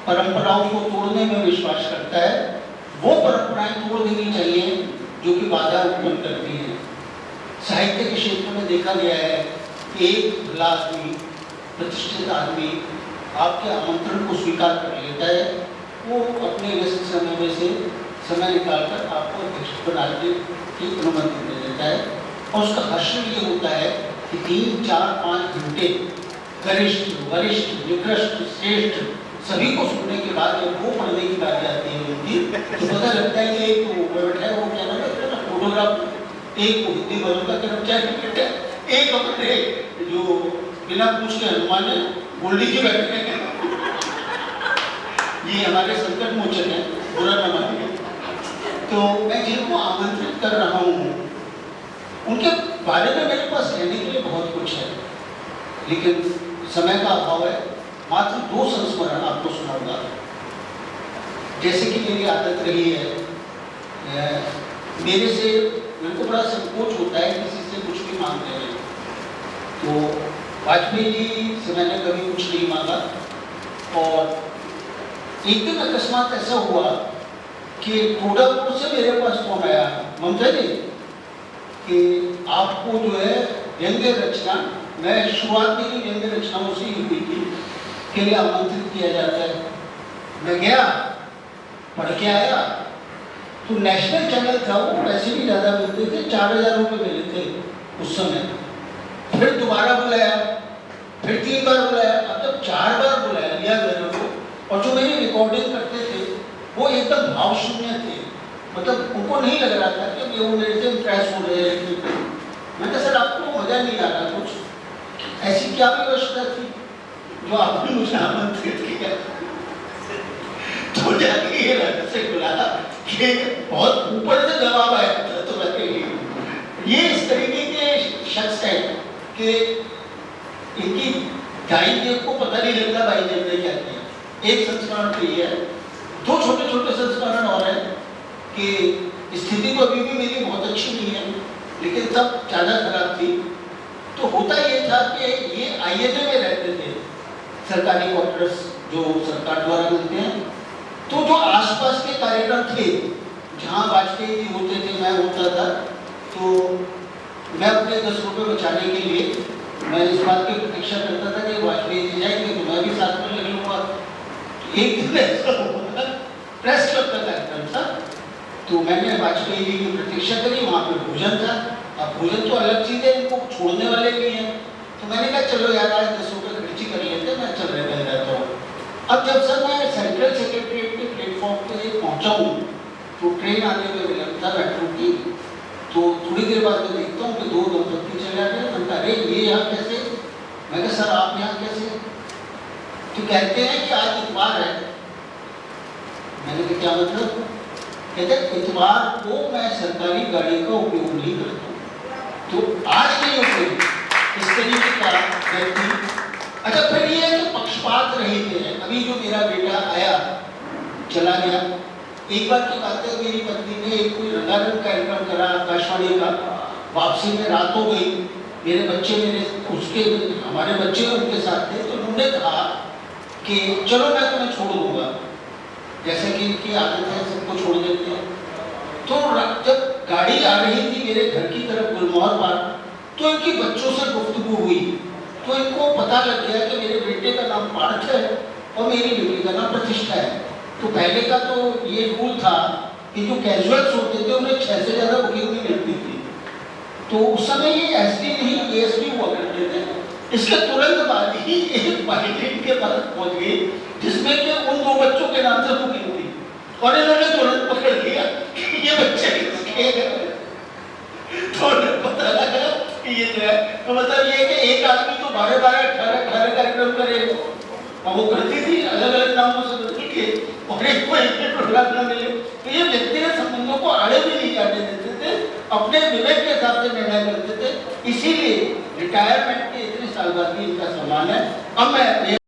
परंपराओं को तोड़ने में विश्वास करता है, वो परंपराएं तोड़ देनी चाहिए जो कि बाधा उत्पन्न करती हैं। साहित्य के क्षेत्र में देखा गया है कि एक भला आदमी, प्रतिष्ठित आदमी आपके आमंत्रण को स्वीकार कर लेता है, वो अपने व्यस्त समय में से समय निकालकर आपको अध्यक्ष बनाने की अनुमति दे देता है। और उसका हर्ष ये होता है कि 3, 4, 5 घंटे गरिष्ठ, वरिष्ठ, निकृष्ट, श्रेष्ठ सभी को सुनने के बाद जब वो पढ़ने की बात आती है उनकी, तो पता लगता है कि एक बैठा है, वो क्या नाम है, फोटोग्राफ, एक हिंदी भवन का कर्मचारी है, एक अपने जो बिना पूछ के हनुमान है गोल्डी जी बैठे हैं। ये हमारे संकट मोचन है, बुरा न मानिए। तो मैं जिनको आमंत्रित कर रहा हूँ उनके बारे में मेरे पास कहने के लिए बहुत कुछ है, लेकिन समय का अभाव है। मात्र 2 संस्मरण आपको सुनाऊंगा। जैसे कि मेरी आदत रही है, मेरे को बड़ा संकोच होता है किसी से कुछ भी मांगने में। तो वाजपेयी जी से मैंने कभी कुछ नहीं मांगा, और एक दिन अकस्मात ऐसा हुआ कि टोडापुर से मेरे पास फोन आया, ममता जी कि आपको जो है व्यंग्य रचना, मैं शुरुआत मेरी व्यंग्य रचनाओं से ही हुई थी, के लिए आमंत्रित किया जाता है। मैं गया, पढ़ के आया, तो नेशनल चैनल था, वो पैसे भी ज़्यादा मिलते थे, 4000 रुपये मिले थे उस समय। फिर दोबारा बुलाया, फिर 3 बार बुलाया, अब जब 4 बार बुलाया लिया मेरे को, और जो मेरी रिकॉर्डिंग करते थे वो एकदम भाव शून्य थे, मतलब उनको नहीं लग रहा था कि वो मेरे से इम्प्रेस हो रहे हैं। मैं कहा सर आपको मजा नहीं आ रहा, कुछ ऐसी क्या व्यवस्था थी जो आपने मुझे आमंत्रित किया? तो जाके ये रंग से बुलाया कि बहुत ऊपर से जवाब आया था। तो ये इस तरीके के शख्स है कि इनकी गायकी को पता नहीं लगता भाई जब ने क्या किया। एक संस्करण तो ये है, 2 छोटे छोटे संस्करण और है कि स्थिति तो अभी भी मेरी बहुत अच्छी नहीं है, लेकिन तब ज़्यादा खराब थी। तो होता ये था कि ये आईएनए में रहते थे, सरकारी क्वार्टर्स जो सरकार द्वारा मिलते हैं। तो जो आसपास के कार्यक्रम थे जहाँ वाजपेयी जी होते थे, मैं होता था, तो मैं अपने 10 रुपये बचाने के लिए मैं इस बात की प्रतीक्षा करता था कि वाजपेयी जी जाएंगे तो मैं भी साथ में लग लूँगा। एक दिन ऐसा हुआ, प्रेस क्लब का कार्यक्रम था, तो मैंने वाजपेयी जी की प्रतीक्षा करी, वहाँ पे भोजन था। अब भोजन तो अलग चीज़ है, इनको छोड़ने वाले भी हैं, तो मैंने कहा चलो यार आज 10 रुपये खर्ची कर लेते, मैं चल रहे रहता हूँ। अब जब सर मैं सेंट्रल सेक्रेटरीट के प्लेटफॉर्म पे पहुँचा हूँ, तो ट्रेन आने में विलंबता मेट्रो की, तो थोड़ी देर बाद मैं देखता हूँ कि 2 दंपत्ति चले आ गए। मैं अरे ये यहाँ कैसे? मैं कहा सर आप यहाँ कैसे? तो कहते हैं कि आज इतवार है। मैंने कहा क्या मतलब? कहते इतवार को मैं सरकारी गाड़ी का उपयोग नहीं करता हूँ, तो आज नहीं उपयोग। इस तरीके का व्यक्ति। अच्छा, फिर ये है कि पक्षपात रहित है। अभी जो मेरा बेटा आया चला गया, एक बार की बात है, मेरी पत्नी ने एक कोई रंगारंग कार्यक्रम करा आकाशवाणी का, वापसी में रात हो गई, मेरे बच्चे हमारे बच्चे उनके साथ थे, तो उन्होंने कहा कि चलो मैं तुम्हें छोड़ दूंगा, जैसे कि इनकी आदत है सबको छोड़ देते हैं। तो जब गाड़ी आ रही थी मेरे घर की तरफ गुलमोहर पार्क, तो इनकी बच्चों से गुफ्तगू हुई, तो इनको पता लग गया कि मेरे बेटे का नाम पार्थ है और मेरी बेटी का नाम प्रतिष्ठा है। तो पहले का तो ये रूल था कि जो कैजुअल्स होते थे उन्हें 6 से ज़्यादा बुकिंग नहीं मिलती थी, तो उस समय ये एसडी नहीं एएसडी हुआ करते थे। इसके तुरंत बाद ही एक पायलट के पास पहुंच गई जिसमें कि उन 2 बच्चों के नाम से बुकिंग थी, और इन्होंने तुरंत पकड़ लिया कि ये बच्चे किसके हैं। तो पता लगा कि ये जो है, तो मतलब ये कि एक आदमी तो 12-12, 18 कार्यक्रम करे, और वो करती थी अलग अलग नामों से बदल के, और एक को एक प्रोग्राम न मिले, तो ये व्यक्तिगत संबंधों को आड़े भी नहीं जाने देते थे, अपने विवेक के हिसाब से निर्णय करते थे। इसीलिए रिटायरमेंट के इतने साल बाद भी इनका सम्मान है। अब मैं